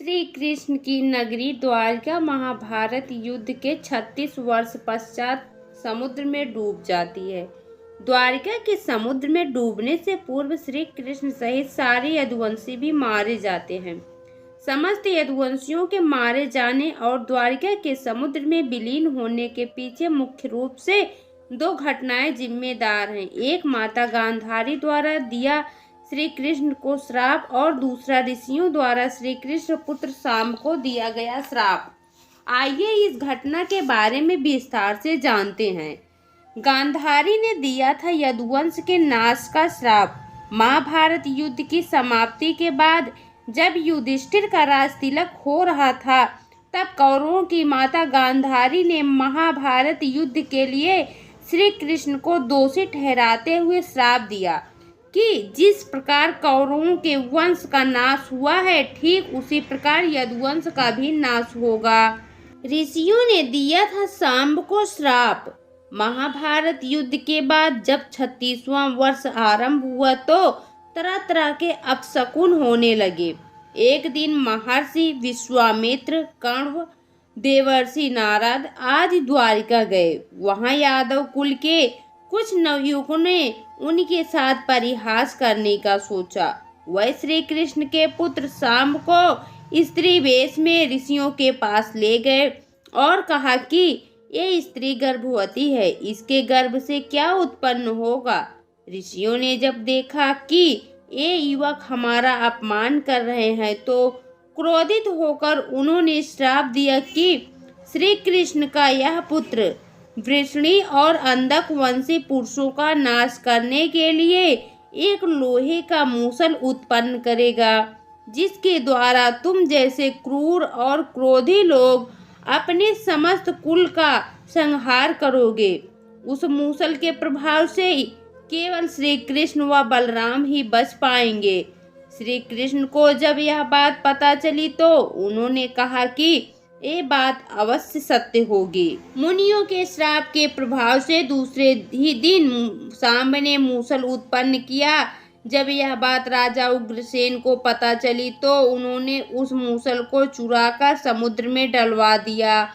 श्री कृष्ण की नगरी द्वारका महाभारत युद्ध के 36 वर्ष पश्चात समुद्र में डूब जाती है। द्वारका के समुद्र में डूबने से पूर्व श्री कृष्ण सहित सारे यदुवंशी भी मारे जाते हैं। समस्त यदुवंशियों के मारे जाने और द्वारका के समुद्र में विलीन होने के पीछे मुख्य रूप से दो घटनाएं जिम्मेदार हैं। एक माता गांधारी द्वारा दिया श्री कृष्ण को श्राप और दूसरा ऋषियों द्वारा श्री कृष्ण पुत्र शाम को दिया गया श्राप। आइए इस घटना के बारे में विस्तार से जानते हैं। गांधारी ने दिया था यदुवंश के नाश का श्राप। महाभारत युद्ध की समाप्ति के बाद जब युधिष्ठिर का राजतिलक हो रहा था, तब कौरवों की माता गांधारी ने महाभारत युद्ध के लिए श्री कृष्ण को दोषी ठहराते हुए श्राप दिया कि जिस प्रकार कौरवों के वंश का नाश हुआ है, ठीक उसी प्रकार यदुवंश का भी नाश होगा। ऋषियों ने दिया था सांब को श्राप। महाभारत युद्ध के बाद जब 36वां वर्ष आरंभ हुआ तो तरह तरह के अपशकुन होने लगे। एक दिन महर्षि विश्वामित्र, कण्व, देवर्षि नारद आदि द्वारिका गए। वहां यादव कुल के कुछ नवयुवकों ने उनके साथ परिहास करने का सोचा। वह श्री कृष्ण के पुत्र शाम को स्त्री वेश में ऋषियों के पास ले गए और कहा कि ये स्त्री गर्भवती है, इसके गर्भ से क्या उत्पन्न होगा। ऋषियों ने जब देखा कि ये युवक हमारा अपमान कर रहे हैं तो क्रोधित होकर उन्होंने श्राप दिया कि श्री कृष्ण का यह पुत्र वृषणी और अंधक वंशी पुरुषों का नाश करने के लिए एक लोहे का मूसल उत्पन्न करेगा, जिसके द्वारा तुम जैसे क्रूर और क्रोधी लोग अपने समस्त कुल का संहार करोगे। उस मूसल के प्रभाव से केवल श्री कृष्ण व बलराम ही बच पाएंगे। श्री कृष्ण को जब यह बात पता चली तो उन्होंने कहा कि ये बात अवश्य सत्य होगी। मुनियों के श्राप के प्रभाव से दूसरे ही दिन सांब ने मूसल उत्पन्न किया। जब यह बात राजा उग्रसेन को पता चली तो उन्होंने उस मूसल को चुराकर समुद्र में डलवा दिया।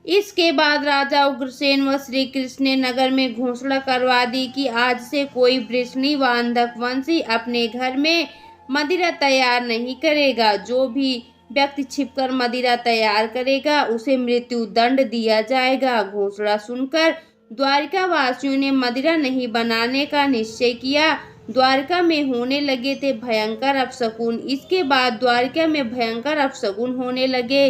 इसके बाद राजा उग्रसेन व श्री कृष्ण ने नगर में घोषणा करवा दी कि आज से कोई वृषणी व अंधक वंशी अपने घर में मदिरा तैयार नहीं करेगा। जो भी व्यक्ति छिपकर मदिरा तैयार करेगा उसे मृत्यु दंड दिया जाएगा। घोषणा सुनकर द्वारिका वासियों ने मदिरा नहीं बनाने का निश्चय किया। द्वारका में होने लगे थे भयंकर अपशकुन। इसके बाद द्वारका में भयंकर अपशकुन होने लगे।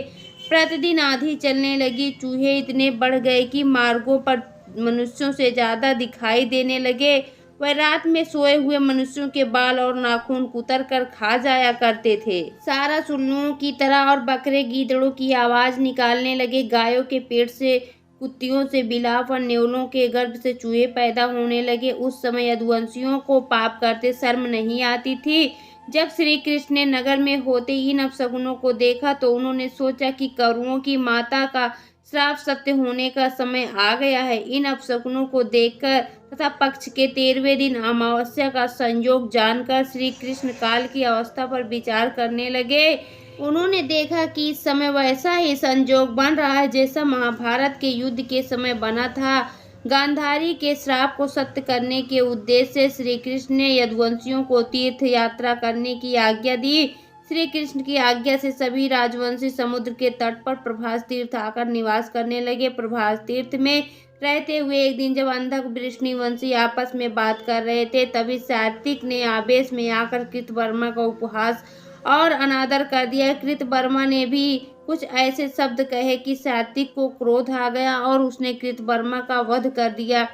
प्रतिदिन आंधी चलने लगी। चूहे इतने बढ़ गए कि मार्गों पर मनुष्यों से ज्यादा दिखाई देने लगे। वह रात में सोए हुए मनुष्यों के बाल और नाखून कुतर कर खा जाया करते थे। सारा उल्लुओं की तरह और बकरे गीदड़ों की आवाज निकालने लगे। गायों के पेट से, कुत्तियों से बिलाव और नेवलों के गर्भ से चूहे पैदा होने लगे। उस समय यदुवंशियों को पाप करते शर्म नहीं आती थी। जब श्री कृष्ण ने नगर में होते इन अपशकुनों को देखा तो उन्होंने सोचा कि कौरवों की माता का श्राप सत्य होने का समय आ गया है। इन अपशकुनों को देखकर तथा पक्ष के 13वें दिन अमावस्या का संयोग जानकर श्री कृष्ण काल की अवस्था पर विचार करने लगे। उन्होंने देखा कि इस समय वैसा ही संयोग बन रहा है जैसा महाभारत के युद्ध के समय बना था। गांधारी के श्राप को सत्य करने के उद्देश्य से श्री कृष्ण ने यदुवंशियों को तीर्थ यात्रा करने की आज्ञा दी। श्री कृष्ण की आज्ञा से सभी राजवंशी समुद्र के तट पर प्रभास तीर्थ आकर निवास करने लगे। प्रभास तीर्थ में रहते हुए एक दिन जब अंधक वृषणी वंशी आपस में बात कर रहे थे, तभी सात्विक ने आवेश में आकर कृतवर्मा का उपहास और अनादर कर दिया। कृतवर्मा ने भी कुछ ऐसे शब्द कहे कि सात्विक को क्रोध आ गया और उसने कृतवर्मा का वध कर दिया।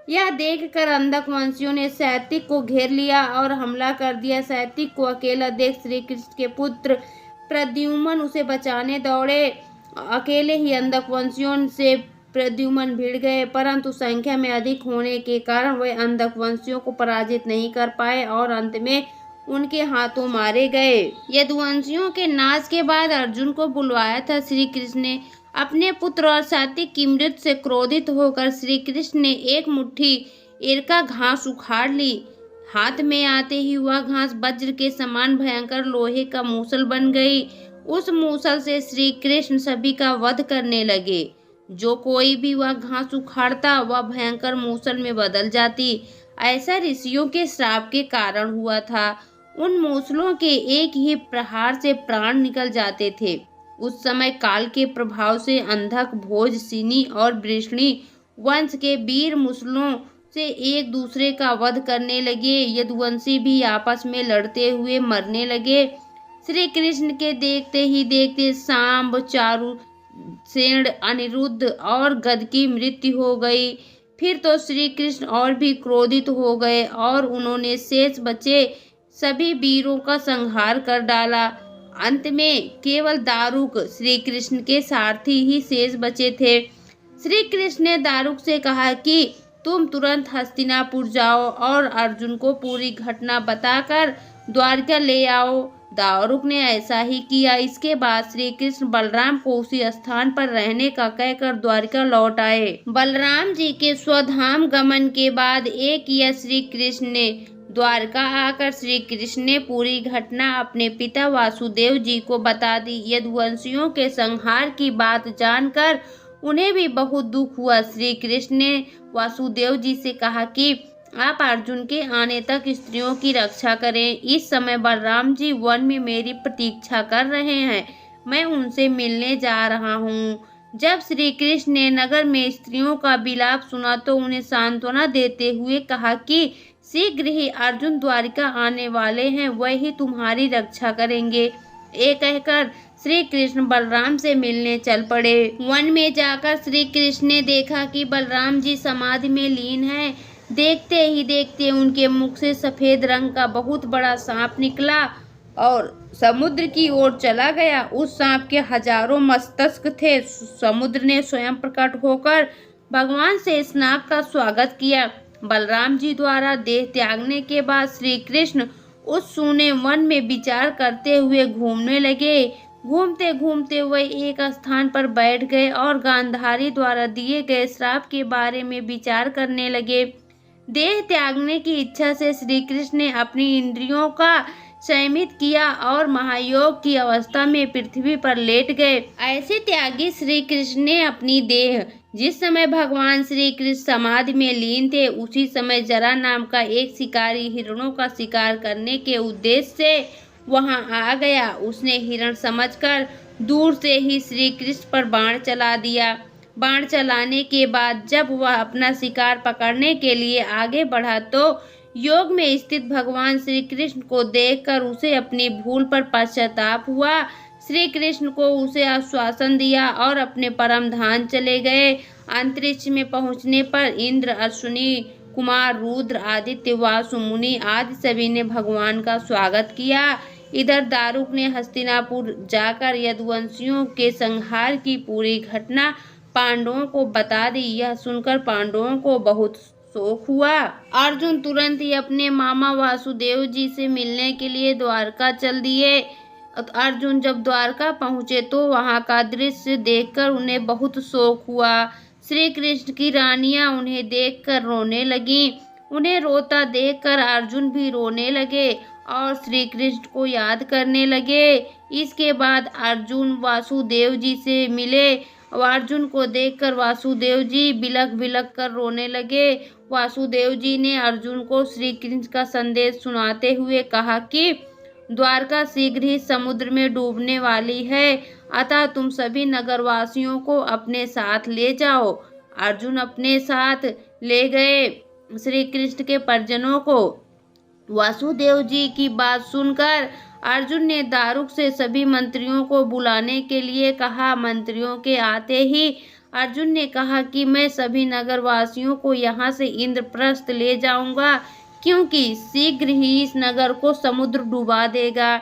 यह देखकर अंधक वंशियों ने सात्विक को घेर लिया और हमला कर दिया। सात्विक को अकेला देख श्री कृष्ण के पुत्र प्रद्युम्न उसे बचाने दौड़े। अकेले ही अंधक वंशियों से प्रद्युम्न भिड़ गए, परंतु संख्या में अधिक होने के कारण वे अंधक वंशियों को पराजित नहीं कर पाए और अंत में उनके हाथों मारे गए। यदुवंशियों के नाश के बाद अर्जुन को बुलवाया था श्री कृष्ण ने। अपने पुत्र और सात्विक की मृत्यु से क्रोधित होकर श्री कृष्ण ने एक मुट्ठी एरका घास उखाड़ ली। हाथ में आते ही वह घास वज्र के समान भयंकर लोहे का मूसल बन गई। उस मूसल से श्री कृष्ण सभी का वध करने लगे। जो कोई भी वह घास उखाड़ता वह भयंकर मूसल में बदल जाती। ऐसा ऋषियों के श्राप के कारण हुआ था। उन मूसलों के एक ही प्रहार से प्राण निकल जाते थे। उस समय काल के प्रभाव से अंधक, भोज, सिनी और वृष्णि वंश के वीर मूसलों से एक दूसरे का वध करने लगे। यदुवंशी भी आपस में लड़ते हुए मरने लगे। श्री कृष्ण के देखते ही देखते सांब, चारु सेन, अनिरुद्ध और गद की मृत्यु हो गई। फिर तो श्री कृष्ण और भी क्रोधित हो गए और उन्होंने शेष बचे सभी वीरों का संहार कर डाला। अंत में केवल दारुक, श्री कृष्ण के सारथी ही शेष बचे थे। श्री कृष्ण ने दारुक से कहा कि तुम तुरंत हस्तिनापुर जाओ और अर्जुन को पूरी घटना बताकर द्वारका ले आओ। दारुक ने ऐसा ही किया। इसके बाद श्री कृष्ण बलराम को उसी स्थान पर रहने का कहकर द्वारका लौट आए। बलराम जी के स्वधाम गमन के बाद एक यह श्री कृष्ण ने द्वारका आकर श्री कृष्ण ने पूरी घटना अपने पिता वासुदेव जी को बता दी। यदुवंशियों के संहार की बात जानकर उन्हें भी बहुत दुख हुआ। श्री कृष्ण ने वासुदेव जी से कहा कि आप अर्जुन के आने तक स्त्रियों की रक्षा करें। इस समय बलराम जी वन में मेरी प्रतीक्षा कर रहे हैं। मैं उनसे मिलने जा रहा हूँ। जब श्री कृष्ण ने नगर में स्त्रियों का विलाप सुना तो उन्हें सांत्वना देते हुए कहा कि शीघ्र ही अर्जुन द्वारिका आने वाले हैं, वही तुम्हारी रक्षा करेंगे। ये कहकर श्री कृष्ण बलराम से मिलने चल पड़े। वन में जाकर श्री कृष्ण ने देखा कि बलराम जी समाधि में लीन हैं। देखते ही देखते उनके मुख से सफेद रंग का बहुत बड़ा सांप निकला और समुद्र की ओर चला गया। उस सांप के हजारों मस्तक थे। समुद्र ने स्वयं प्रकट होकर भगवान से इस नाग का स्वागत किया। बलराम जी द्वारा देह त्यागने के बाद श्री कृष्ण उस सूने वन में विचार करते हुए घूमने लगे। घूमते घूमते वह एक स्थान पर बैठ गए और गांधारी द्वारा दिए गए श्राप के बारे में विचार करने लगे। देह त्यागने की इच्छा से श्री कृष्ण ने अपनी इंद्रियों का संयमित किया और महायोग की अवस्था में पृथ्वी पर लेट गए। ऐसे त्यागी श्री कृष्ण ने अपनी देह, जिस समय भगवान श्री कृष्ण समाधि में लीन थे उसी समय जरा नाम का एक शिकारी हिरणों का शिकार करने के उद्देश्य से वहां आ गया। उसने हिरण समझकर दूर से ही श्री कृष्ण पर बाण चला दिया। बाण चलाने के बाद जब वह अपना शिकार पकड़ने के लिए आगे बढ़ा तो योग में स्थित भगवान श्री कृष्ण को देखकर उसे अपनी भूल पर पश्चाताप हुआ। श्री कृष्ण को उसे आश्वासन दिया और अपने परम धाम चले गए। अंतरिक्ष में पहुंचने पर इंद्र, अश्विनी कुमार, रुद्र, आदित्य, वासु मुनि आदि सभी ने भगवान का स्वागत किया। इधर दारुक ने हस्तिनापुर जाकर यदुवंशियों के संहार की पूरी घटना पांडवों को बता दी। यह सुनकर पांडवों को बहुत शोक हुआ। अर्जुन तुरंत ही अपने मामा वासुदेव जी से मिलने के लिए द्वारका चल दिए। अर्जुन जब द्वारका पहुंचे तो वहां का दृश्य देखकर उन्हें बहुत शोक हुआ। श्री कृष्ण की रानियां उन्हें देखकर रोने लगीं। उन्हें रोता देखकर अर्जुन भी रोने लगे और श्री कृष्ण को याद करने लगे। इसके बाद अर्जुन वासुदेव जी से मिले। अर्जुन को देखकर वासुदेव जी बिलख बिलख कर रोने लगे। वासुदेव जी ने अर्जुन को श्री कृष्ण का संदेश सुनाते हुए कहा कि द्वारका शीघ्र ही समुद्र में डूबने वाली है, अतः तुम सभी नगरवासियों को अपने साथ ले जाओ। अर्जुन अपने साथ ले गए श्री कृष्ण के परिजनों को। वासुदेव जी की बात सुनकर अर्जुन ने दारुक से सभी मंत्रियों को बुलाने के लिए कहा। मंत्रियों के आते ही अर्जुन ने कहा कि मैं सभी नगरवासियों को यहाँ से इंद्रप्रस्थ ले जाऊंगा, क्योंकि शीघ्र ही इस नगर को समुद्र डुबा देगा।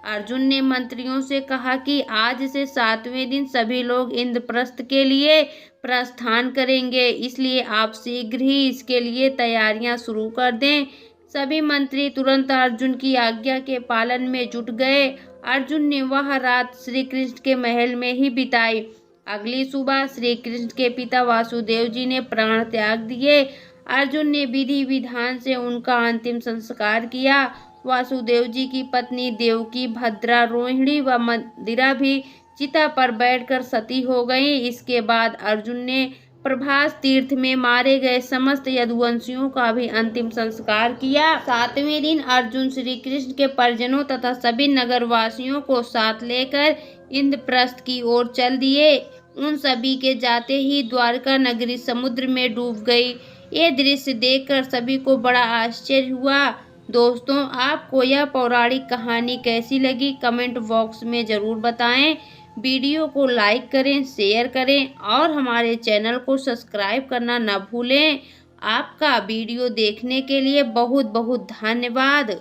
अर्जुन ने मंत्रियों से कहा कि आज से 7वें दिन सभी लोग इंद्रप्रस्थ के लिए प्रस्थान करेंगे, इसलिए आप शीघ्र ही इसके लिए तैयारियां शुरू कर दें। सभी मंत्री तुरंत अर्जुन की आज्ञा के पालन में जुट गए। अर्जुन ने वह रात श्री कृष्ण के महल में ही बिताई। अगली सुबह श्री कृष्ण के पिता वासुदेव जी ने प्राण त्याग दिए। अर्जुन ने विधि विधान से उनका अंतिम संस्कार किया वासुदेव जी की पत्नी देवकी, भद्रा, रोहिणी व मंदिरा भी चिता पर बैठकर सती हो गई। इसके बाद अर्जुन ने प्रभास तीर्थ में मारे गए समस्त यदुवंशियों का भी अंतिम संस्कार किया। 7वें दिन अर्जुन श्री कृष्ण के परिजनों तथा सभी नगरवासियों को साथ लेकर इंद्रप्रस्थ की ओर चल दिए। उन सभी के जाते ही द्वारका नगरी समुद्र में डूब गई। ये दृश्य देखकर सभी को बड़ा आश्चर्य हुआ। दोस्तों, आपको यह पौराणिक कहानी कैसी लगी कमेंट बॉक्स में ज़रूर बताएं। वीडियो को लाइक करें, शेयर करें और हमारे चैनल को सब्सक्राइब करना न भूलें। आपका वीडियो देखने के लिए बहुत बहुत धन्यवाद।